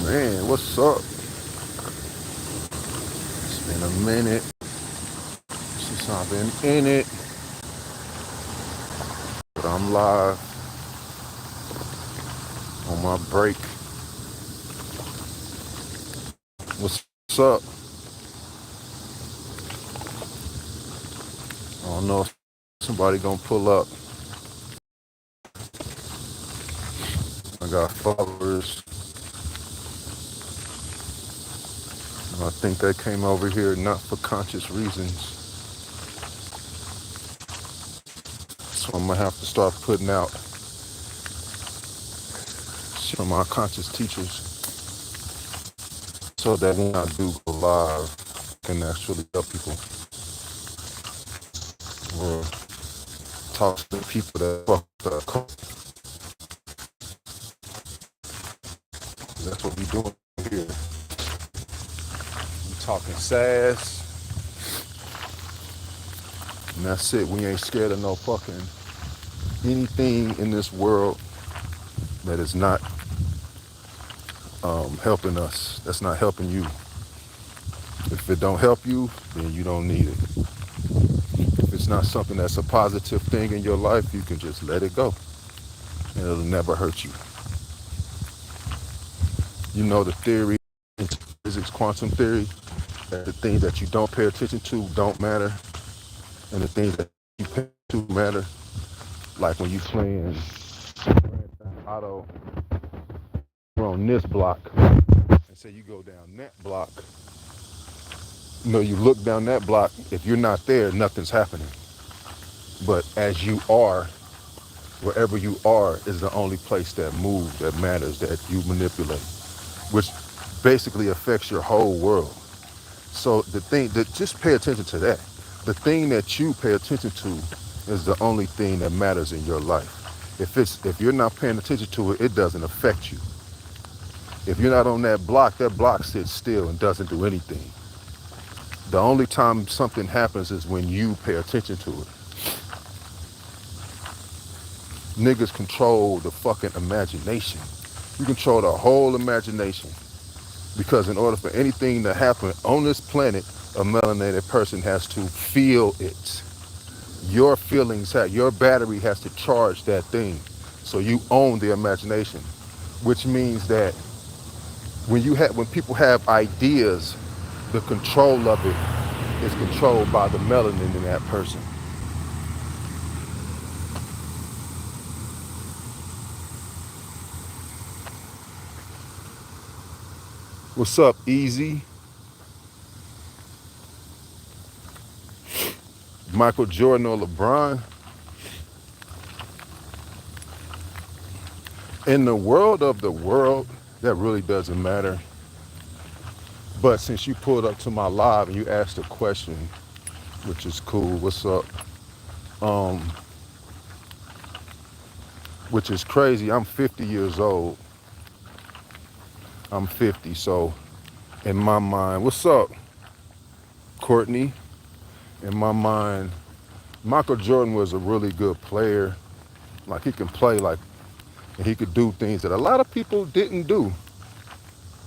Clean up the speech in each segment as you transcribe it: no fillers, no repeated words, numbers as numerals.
Man, what's up? It's been a minute since I've been in it, but I'm live on my break. What's up? I don't know if somebody gonna pull up. I got followers. I think they came over here not for conscious reasons. So I'm gonna have to start putting out shit from my conscious teachers so that when I do go live, I can actually help people or talk to the people that fuck the cult. That's what we doing here. We talking sass, and that's it. We ain't scared of no fucking anything in this world that is not helping us. That's not helping you. If it don't help you, then you don't need it. If it's not something that's a positive thing in your life, you can just let it go, and it'll never hurt you. You know the theory, physics, quantum theory, that the things that you don't pay attention to don't matter, and the things that you pay attention to matter. Like when you playing auto, you're on this block, and say you go down that block. You look down that block. If you're not there, nothing's happening. But as you are, wherever you are is the only place that moves, that matters, that you manipulate, which basically affects your whole world. So the thing that, just pay attention to that. The thing that you pay attention to is the only thing that matters in your life. If you're not paying attention to it, it doesn't affect you. If you're not on that block sits still and doesn't do anything. The only time something happens is when you pay attention to it. Niggas control the fucking imagination. You control the whole imagination. Because in order for anything to happen on this planet, a melanated person has to feel it. Your feelings, your battery has to charge that thing. So you own the imagination, which means that when people have ideas, the control of it is controlled by the melanin in that person. What's up, Easy? Michael Jordan or LeBron? In the world of the world, that really doesn't matter. But since you pulled up to my live and you asked a question, which is cool, what's up? Which is crazy. I'm 50 years old. I'm 50, so in my mind, what's up, Courtney? In my mind, Michael Jordan was a really good player. Like he can play and he could do things that a lot of people didn't do.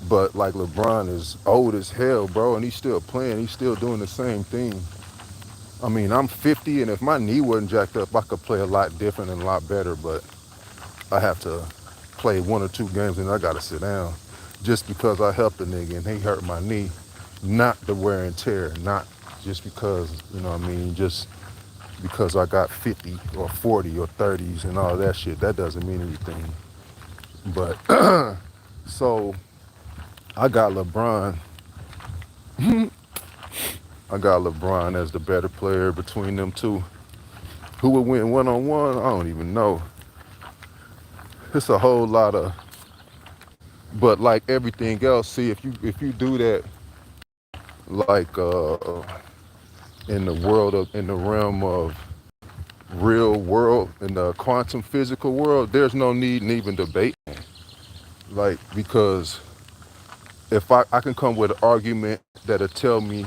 But like LeBron is old as hell, bro, and he's still playing. He's still doing the same thing. I mean, I'm 50, and if my knee wasn't jacked up, I could play a lot different and a lot better, but I have to play 1 or 2 games and I gotta sit down. Just because I helped a nigga and he hurt my knee, not the wear and tear, not just because, just because I got 50 or 40 or 30s and all that shit. That doesn't mean anything. But, so I got LeBron. I got LeBron as the better player between them two. Who would win one-on-one? I don't even know. It's a whole lot of, but like everything else, see, if you do that, like in the realm of real world, in the quantum physical world, there's no need in even debating. Like, because if I can come with an argument that'll tell me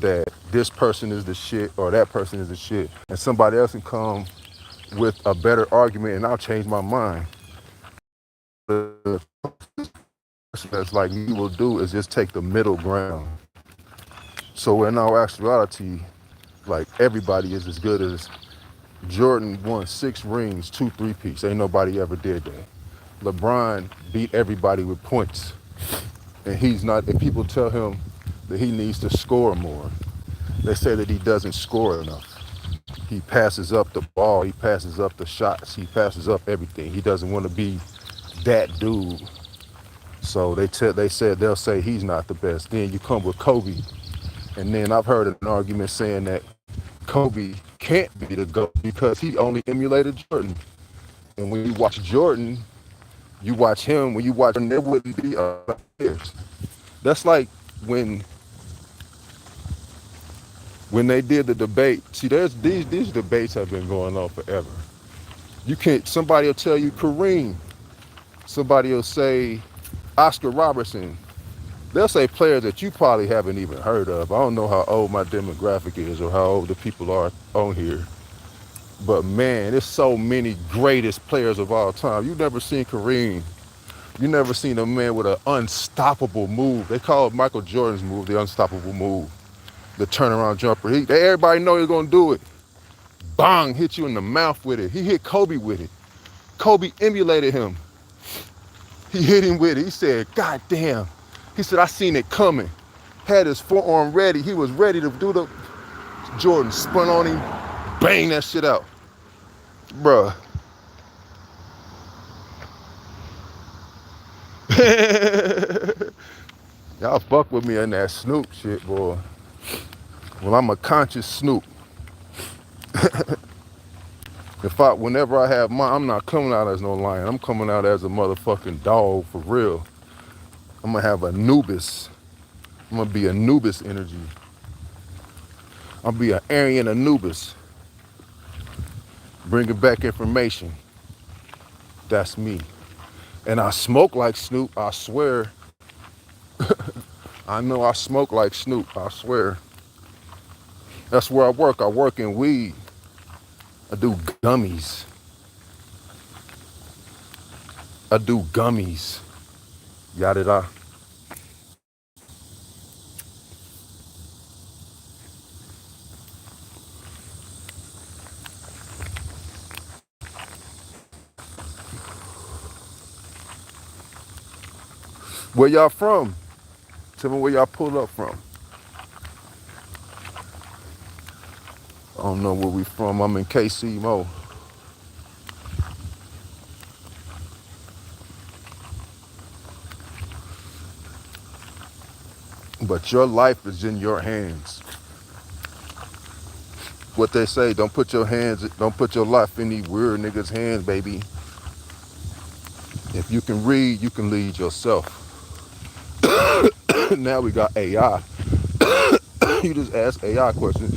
that this person is the shit or that person is the shit, and somebody else can come with a better argument and I'll change my mind. The that's like me will do is just take the middle ground. So in our actuality, like everybody is as good as Jordan won 6 rings, 2 3-peats. Ain't nobody ever did that. LeBron beat everybody with points. And he's not, and people tell him that he needs to score more. They say that he doesn't score enough. He passes up the ball, he passes up the shots, he passes up everything. He doesn't want to be that dude. So they'll say he's not the best. Then you come with Kobe, and then I've heard an argument saying that Kobe can't be the GOAT because he only emulated Jordan. And when you watch Jordan, you watch him, when you watch him, there wouldn't be players. That's like when they did the debate. See, there's these debates have been going on forever. You can't, somebody will tell you Kareem. Somebody will say Oscar Robertson. They'll say players that you probably haven't even heard of. I don't know how old my demographic is or how old the people are on here. But man, there's so many greatest players of all time. You've never seen Kareem. You never seen a man with an unstoppable move. They call Michael Jordan's move the unstoppable move. The turnaround jumper. Everybody know he's gonna do it. Bang, hit you in the mouth with it. He hit Kobe with it. Kobe emulated him. He hit him with it. He said, God damn. He said, I seen it coming. Had his forearm ready. He was ready to do the Jordan. Spun on him. Bang that shit out. Bruh. Y'all fuck with me in that Snoop shit, boy. Well, I'm a conscious Snoop. Whenever I have mine, I'm not coming out as no lion. I'm coming out as a motherfucking dog for real. I'm gonna have Anubis. I'm gonna be Anubis energy. I'm gonna be an Aryan Anubis. Bringing back information. That's me. And I smoke like Snoop, I swear. I know I smoke like Snoop, I swear. That's where I work. I work in weed. I do gummies. Yada da. Where y'all from? Tell me where y'all pulled up from. I don't know where we from. I'm in KC Mo. But your life is in your hands. What they say, don't put your life in these weird niggas' hands, baby. If you can read, you can lead yourself. Now we got AI. You just ask AI questions.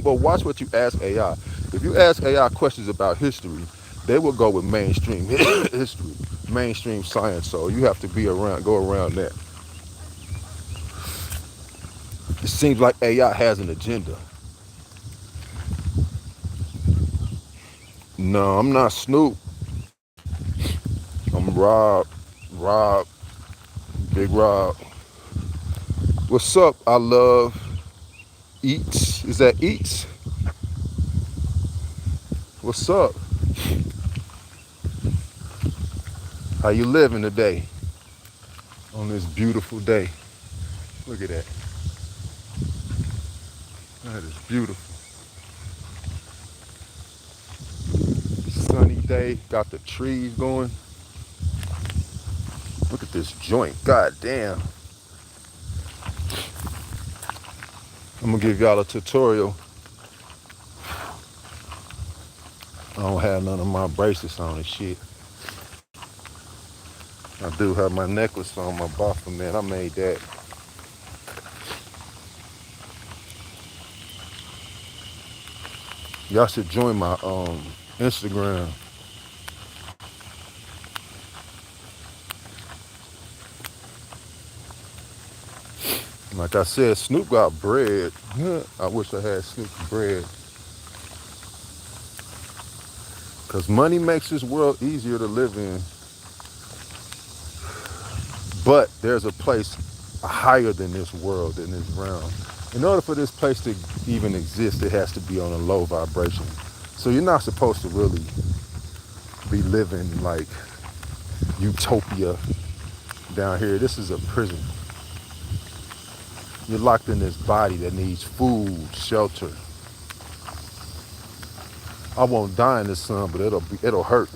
But watch what you ask AI. If you ask AI questions about history, they will go with mainstream history, mainstream science. So you have to go around that. It seems like AI has an agenda. No, I'm not Snoop. I'm Rob, Big Rob. What's up? I love Eats. Is that Eats? What's up? How you living today? On this beautiful day. Look at that. That is beautiful. Sunny day. Got the trees going. Look at this joint. God damn. I'm gonna give y'all a tutorial. I don't have none of my bracelets on and shit. I do have my necklace on, my buffer, man. I made that. Y'all should join my Instagram. Like I said, Snoop got bread. I wish I had Snoop's bread. Because money makes this world easier to live in. But there's a place higher than this world, than this realm. In order for this place to even exist, it has to be on a low vibration. So you're not supposed to really be living like utopia down here. This is a prison. You're locked in this body that needs food, shelter. I won't die in the sun, but it'll hurt.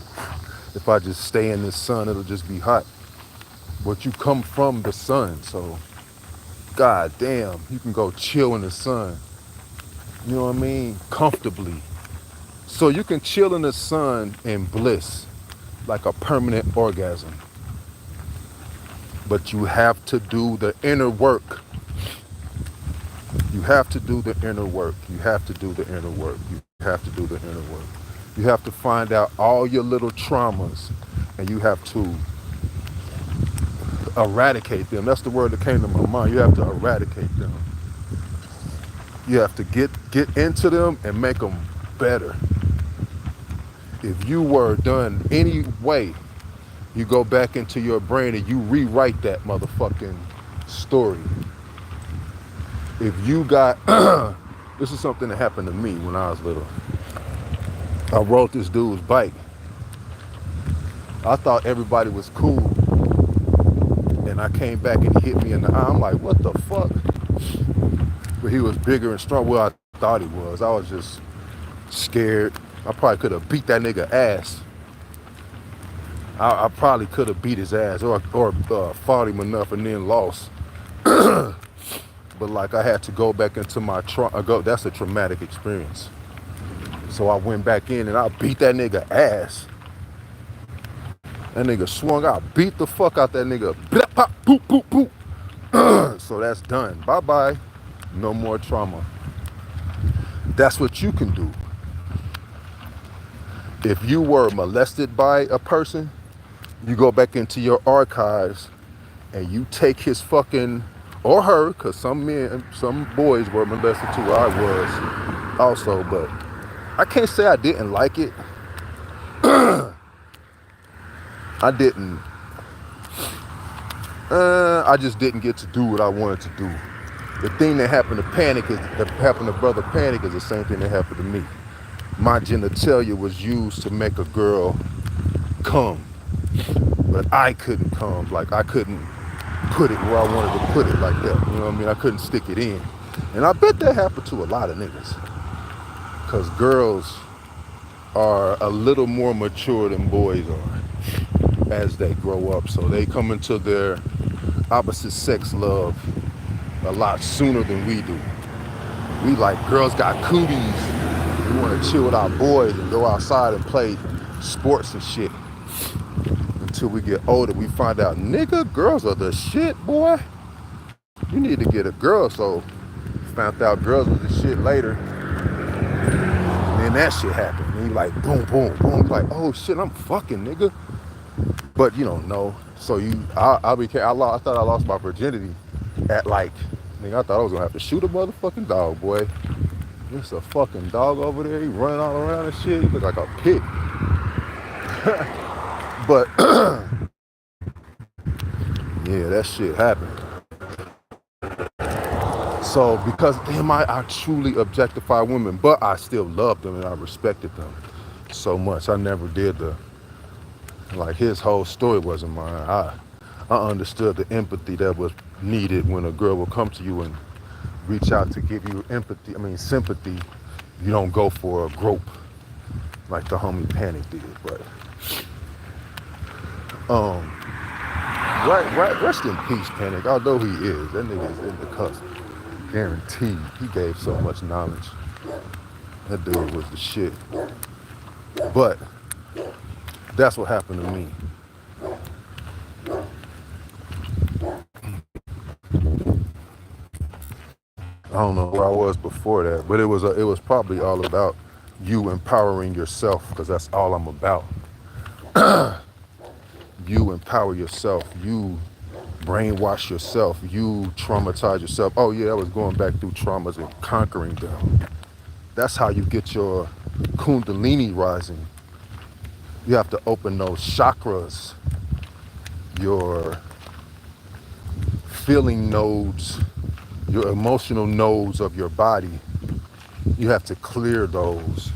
If I just stay in the sun, it'll just be hot. But you come from the sun, so god damn, you can go chill in the sun. You know what I mean? Comfortably. So you can chill in the sun in bliss, like a permanent orgasm. But you have to do the inner work. You have to do the inner work. You have to do the inner work. You have to do the inner work. You have to find out all your little traumas and you have to eradicate them. That's the word that came to my mind. You have to eradicate them. You have to get into them and make them better. If you were done any way, you go back into your brain and you rewrite that motherfucking story. If you got, this is something that happened to me when I was little. I rode this dude's bike. I thought everybody was cool. And I came back and he hit me in the eye. I'm like, what the fuck? But he was bigger and strong. Well, I thought he was. I was just scared. I probably could have beat that nigga ass. I probably could have beat his ass or fought him enough and then lost. But like I had to go back into my that's a traumatic experience. So I went back in and I beat that nigga ass. That nigga swung out, beat the fuck out that nigga. Blap, pop, poop, poop, poop. So that's done. Bye-bye. No more trauma. That's what you can do. If you were molested by a person, you go back into your archives and you take his fucking, or her, because some boys were molested too. I was also, but I can't say I didn't like it. I didn't. I just didn't get to do what I wanted to do. The thing that happened to Brother Panic is the same thing that happened to me. My genitalia was used to make a girl come, but I couldn't come. Like I couldn't put it where I wanted to put it like that. You know what I mean? I couldn't stick it in. And I bet that happened to a lot of niggas. Because girls are a little more mature than boys are as they grow up. So they come into their opposite sex love a lot sooner than we do. We like, girls got cooties. We want to chill with our boys and go outside and play sports and shit. Until we get older, we find out, nigga, girls are the shit, boy. You need to get a girl. So found out girls were the shit later. And then that shit happened. And you like, boom, boom, boom. Like, oh shit, I'm fucking, nigga. But you don't know. So I thought I lost my virginity at like, nigga, I thought I was gonna have to shoot a motherfucking dog, boy. There's a fucking dog over there. He running all around and shit. He look like a pig. But yeah, that shit happened. So because damn, I truly objectify women, but I still loved them and I respected them so much. I never did like his whole story wasn't mine. I understood the empathy that was needed when a girl will come to you and reach out to give you sympathy. You don't go for a grope like the homie Panic did, but right, rest in peace, Panic. Although he is, that nigga is in the cusp. Guaranteed. He gave so much knowledge. That dude was the shit. But that's what happened to me. I don't know where I was before that, but it was probably all about you empowering yourself, because that's all I'm about. You empower yourself. You brainwash yourself. You traumatize yourself. Oh yeah, I was going back through traumas and conquering them. That's how you get your kundalini rising. You have to open those chakras, your feeling nodes, your emotional nodes of your body, you have to clear those.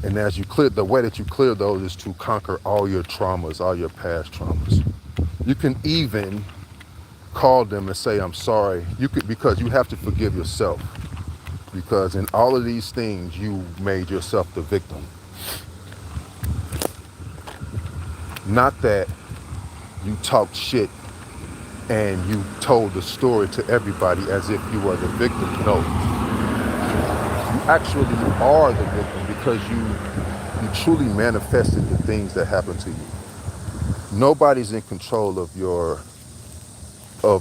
And as you clear, the way that you clear those is to conquer all your traumas, all your past traumas. You can even call them and say, I'm sorry. You could, because you have to forgive yourself. Because in all of these things, you made yourself the victim. Not that you talked shit and you told the story to everybody as if you were the victim. No, you actually are the victim because you truly manifested the things that happened to you. Nobody's in control of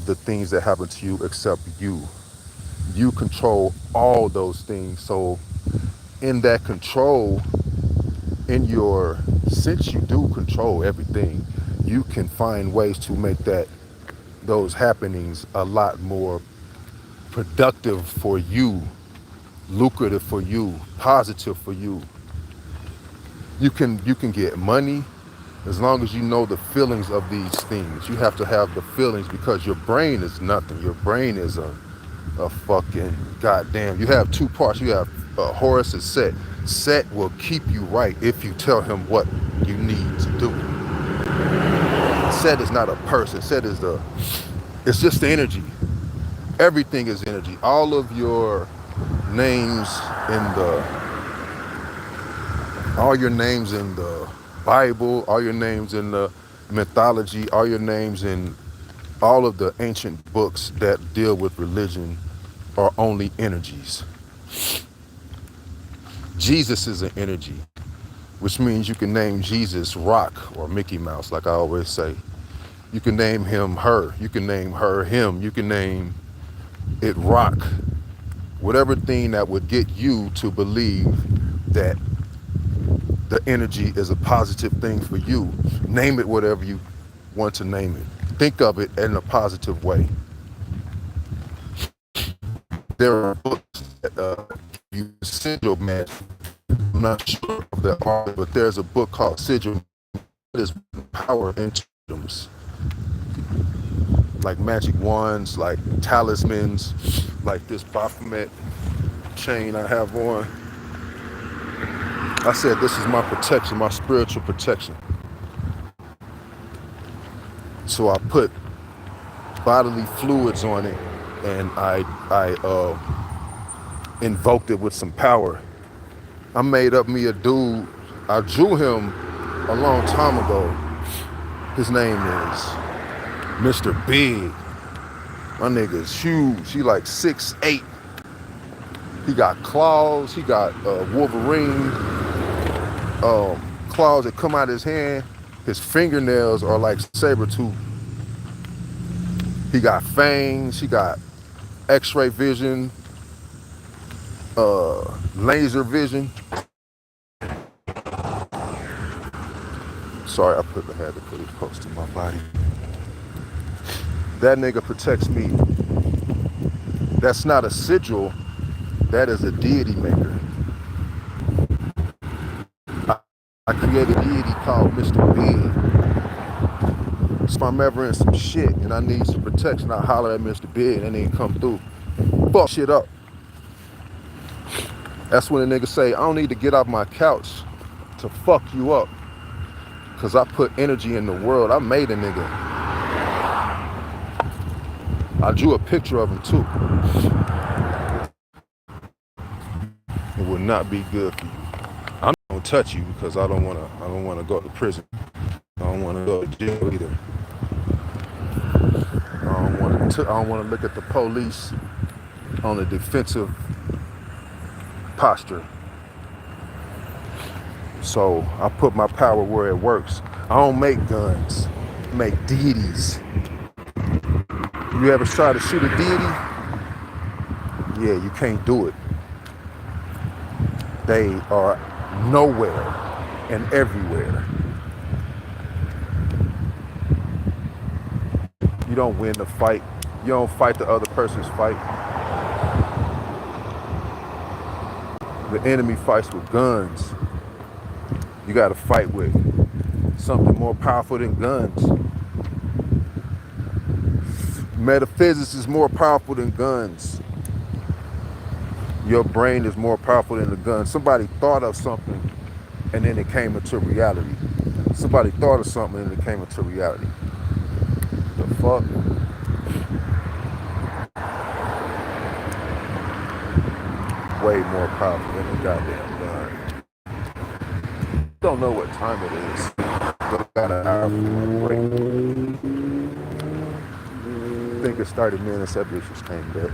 the things that happen to you except you. You control all those things. So in that control, since you do control everything, you can find ways to make those happenings a lot more productive for you, lucrative for you, positive for you. You can get money as long as you know the feelings of these things. You have to have the feelings because your brain is nothing. Your brain is a fucking goddamn. You have two parts. You have Horus and Set. Set will keep you right if you tell him what you need to do. Set is not a person. It's just the energy. Everything is energy. All of your names all your names in the Bible, all your names in the mythology, all your names in all of the ancient books that deal with religion are only energies. Jesus is an energy, which means you can name Jesus Rock or Mickey Mouse, like I always say. You can name him her. You can name her him. You can name it Rock. Whatever thing that would get you to believe that the energy is a positive thing for you. Name it whatever you want to name it. Think of it in a positive way. There are books that you sigil magic. I'm not sure of that art, but there's a book called Sigil. It is power into items, like magic wands, like talismans, like this Baphomet chain I have on. I said this is my protection, my spiritual protection. So I put bodily fluids on it, and I invoked it with some power. I made up me a dude. I drew him a long time ago. His name is Mr. Big. My nigga's huge. He like 6'8". He got claws. He got Wolverine claws that come out of his hand. His fingernails are like saber tooth. He got fangs. He got X-ray vision, laser vision. Sorry, I had to put it close to my body. That nigga protects me. That's not a sigil. That is a deity maker. I created a deity called Mr. Big. So if I'm ever in some shit and I need some protection, I holler at Mr. Big and then come through. Fuck shit up. That's when a nigga say, I don't need to get off my couch to fuck you up. Cause I put energy in the world. I made a nigga. I drew a picture of him too. It would not be good for you. I'm not gonna touch you because I don't wanna go to prison. I don't wanna go to jail either. I don't wanna look at the police on a defensive posture. So I put my power where it works. I don't make guns, I make deities. You ever try to shoot a deity? Yeah, you can't do it. They are nowhere and everywhere. You don't win the fight. You don't fight the other person's fight. The enemy fights with guns. You got to fight with something more powerful than guns. Metaphysics is more powerful than guns. Your brain is more powerful than the gun. Somebody thought of something and then it came into reality. Somebody thought of something and it came into reality. The fuck? Way more powerful than the goddamn gun. Don't know what time it is. But I got an hour for my break. I think it's 30 minutes. That bitch just came back.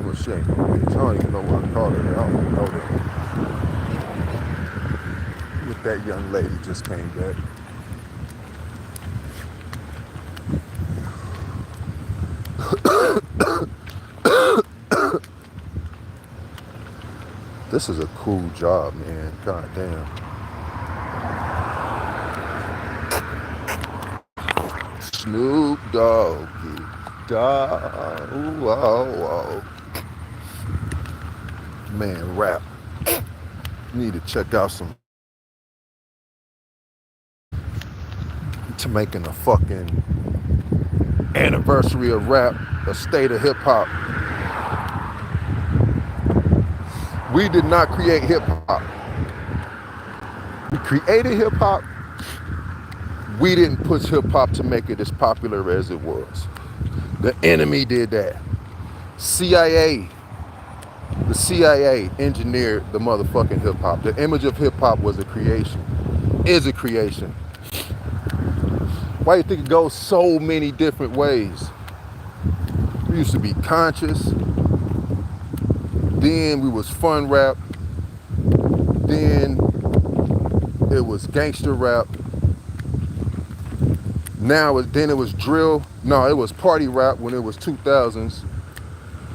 Well, she ain't no bitch. I don't even know what I call her. I don't even know that. But that young lady just came back. This is a cool job, man. God damn. Snoop Doggy Dogg. Whoa. Man, rap. Need to check out some to making a fucking anniversary of rap, a state of hip hop. We did not create hip hop. We created hip hop. We didn't push hip hop to make it as popular as it was. The enemy did that. The CIA engineered the motherfucking hip hop. The image of hip hop was a creation, is a creation. Why do you think it goes so many different ways? We used to be conscious. Then we was fun rap. Then it was gangster rap. Then it was drill. No, it was party rap when it was 2000s.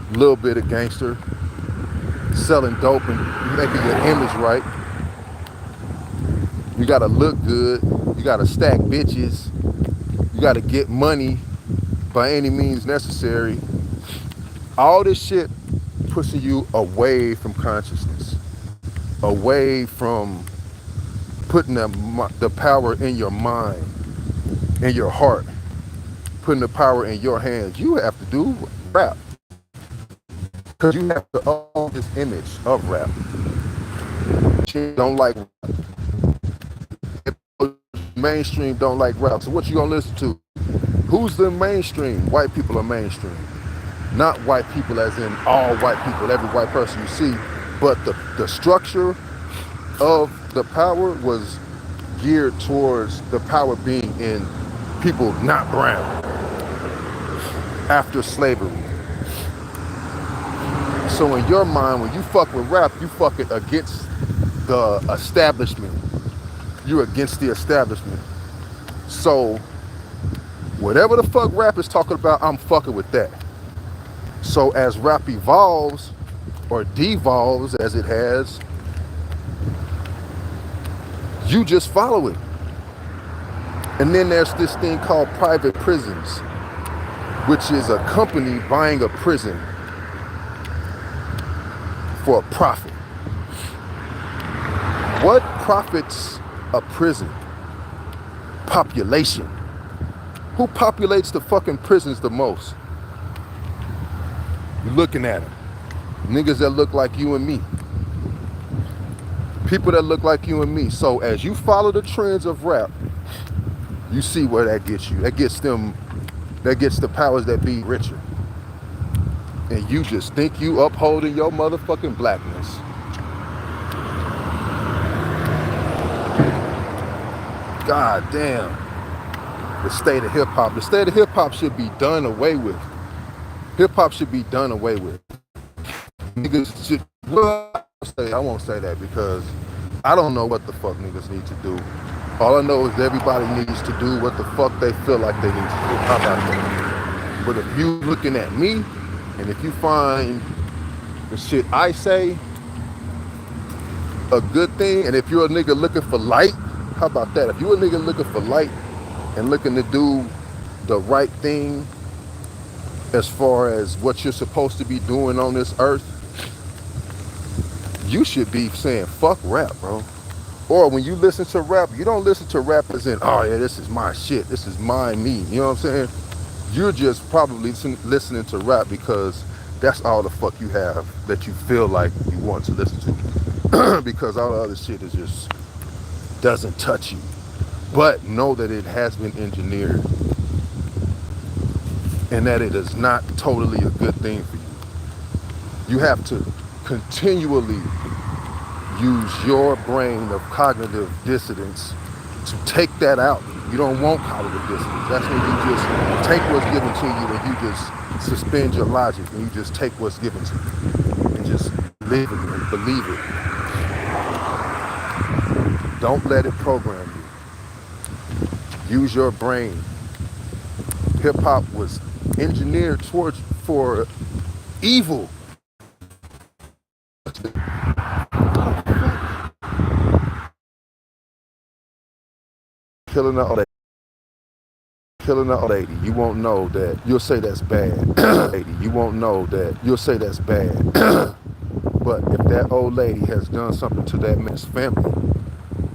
A little bit of gangster. Selling dope and making your image right. You gotta look good. You gotta stack bitches. You gotta get money by any means necessary. All this shit pushing you away from consciousness, away from putting the power in your mind, in your heart, putting the power in your hands. You have to do rap. Because you have to own this image of rap. Don't like rap. Mainstream don't like rap. So what you gonna listen to? Who's the mainstream? White people are mainstream. Not white people as in all white people, every white person you see, but the structure of the power was geared towards the power being in people not brown after slavery. So in your mind, when you fuck with rap, you fuck it against the establishment. You're against the establishment. So whatever the fuck rap is talking about, I'm fucking with that. So as rap evolves or devolves as it has, you just follow it. And then there's this thing called private prisons, which is a company buying a prison for a profit. What profits a prison? Population. Who populates the fucking prisons the most? You're looking at them. Niggas that look like you and me. People that look like you and me. So as you follow the trends of rap, you see where that gets you. That gets the powers that be richer. And you just think you upholding your motherfucking blackness. God damn. The state of hip hop. The state of hip hop should be done away with. Hip hop should be done away with. Niggas should, well, I won't say that because I don't know what the fuck niggas need to do. All I know is everybody needs to do what the fuck they feel like they need to do. How about that? But if you looking at me, and if you find the shit I say a good thing, and if you're a nigga looking for light, how about that? If you're a nigga looking for light and looking to do the right thing as far as what you're supposed to be doing on this earth, you should be saying, fuck rap, bro. Or when you listen to rap, you don't listen to rap as in, oh yeah, this is my shit, this is me. You know what I'm saying? You're just probably listening to rap because that's all the fuck you have that you feel like you want to listen to. Because all the other shit is just doesn't touch you. But know that it has been engineered and that it is not totally a good thing for you. You have to continually use your brain of cognitive dissonance to take that out. You don't want cognitive dissonance. That's when you just take what's given to you and you just suspend your logic and you just take what's given to you and just live it and believe it. Don't let it program you. Use your brain. Hip hop was engineered towards for evil. Killing the killing the old lady, you won't know that you'll say that's bad. Lady, you won't know that you'll say that's bad. But if that old lady has done something to that man's family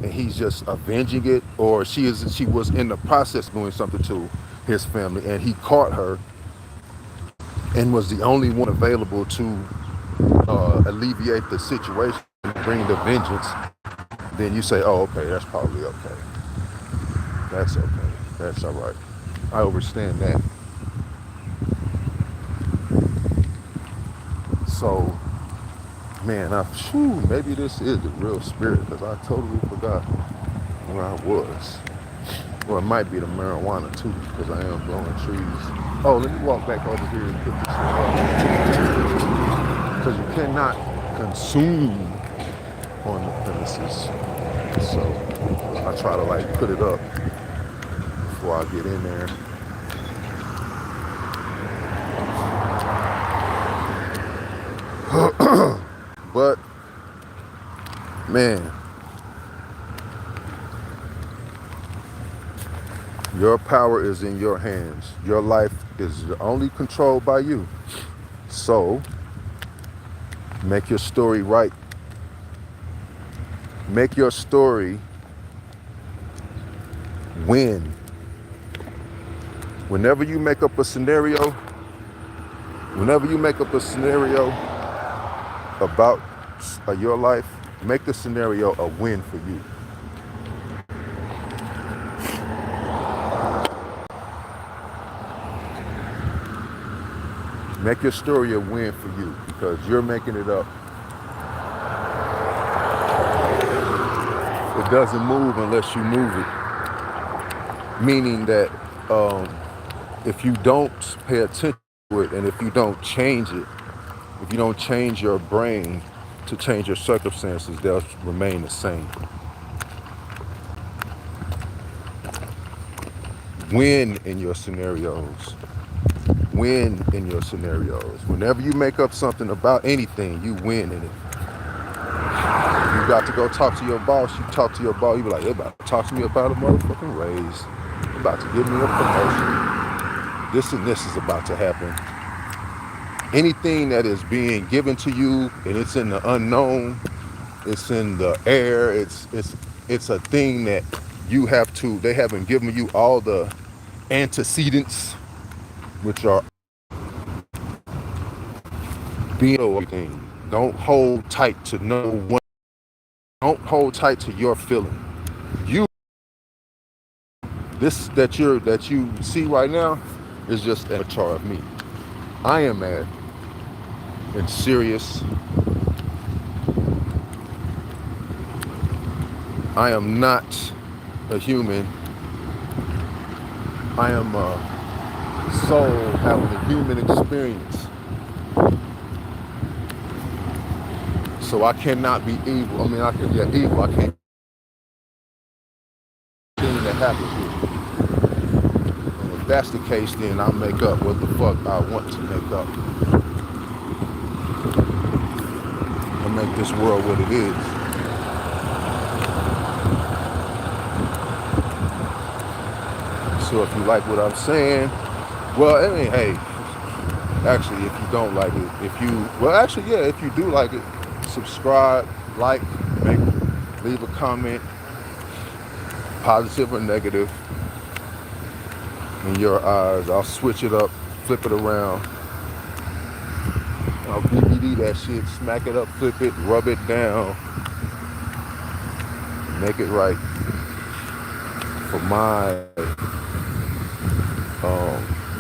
and he's just avenging it, or she was in the process doing something to his family and he caught her and was the only one available to alleviate the situation and bring the vengeance, then you say, oh, okay, that's probably okay. That's okay. That's all right. I understand that. So, man, maybe this is the real spirit because I totally forgot where I was. Well, it might be the marijuana too because I am blowing trees. Oh, let me walk back over here and put this up because you cannot consume on the premises. So I try to like put it up before I get in there. But man, your power is in your hands. Your life is only controlled by you. So make your story right. Make your story win. Whenever you make up a scenario about your life, make the scenario a win for you. Make your story a win for you because you're making it up. It doesn't move unless you move it. Meaning that if you don't pay attention to it and if you don't change it, if you don't change your brain to change your circumstances, they'll remain the same. Win in your scenarios. Win in your scenarios. Whenever you make up something about anything, you win in it. You got to go talk to your boss, you talk to your boss, you be like, they're about to talk to me about a motherfucking raise. They're about to give me a promotion. This and this is about to happen. Anything that is being given to you and it's in the unknown, it's in the air, it's a thing that you have to, they haven't given you all the antecedents, which are being everything. Don't hold tight to no one. Don't hold tight to your feeling. You, this that you see right now is just an avatar of me. I am mad and serious. I am not a human. I am a soul having a human experience. So I cannot be evil. I mean, I can be evil. I can't. Thing that happens here. And if that's the case, then I'll make up what the fuck I want to make up. I'll make this world what it is. So if you like what I'm saying, well, I mean, hey, actually, if you don't like it, if you do like it, subscribe, like, leave leave a comment, positive or negative, in your eyes. I'll switch it up, flip it around. I'll BBD that shit, smack it up, flip it, rub it down, make it right for my,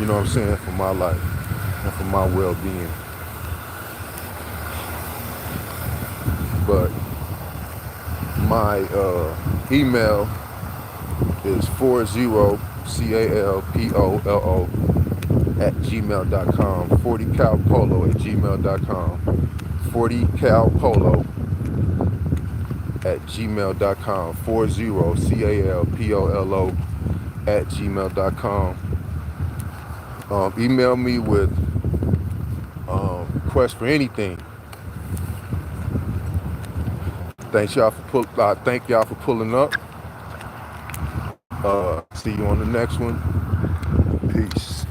you know what I'm saying, for my life and for my well-being. But my email is 40calpollo at gmail.com, 40calpolo at gmail.com, 40calpolo at gmail.com, 40calpolo at gmail.com. Email me with requests for anything. Thank y'all for pulling up. See you on the next one. Peace.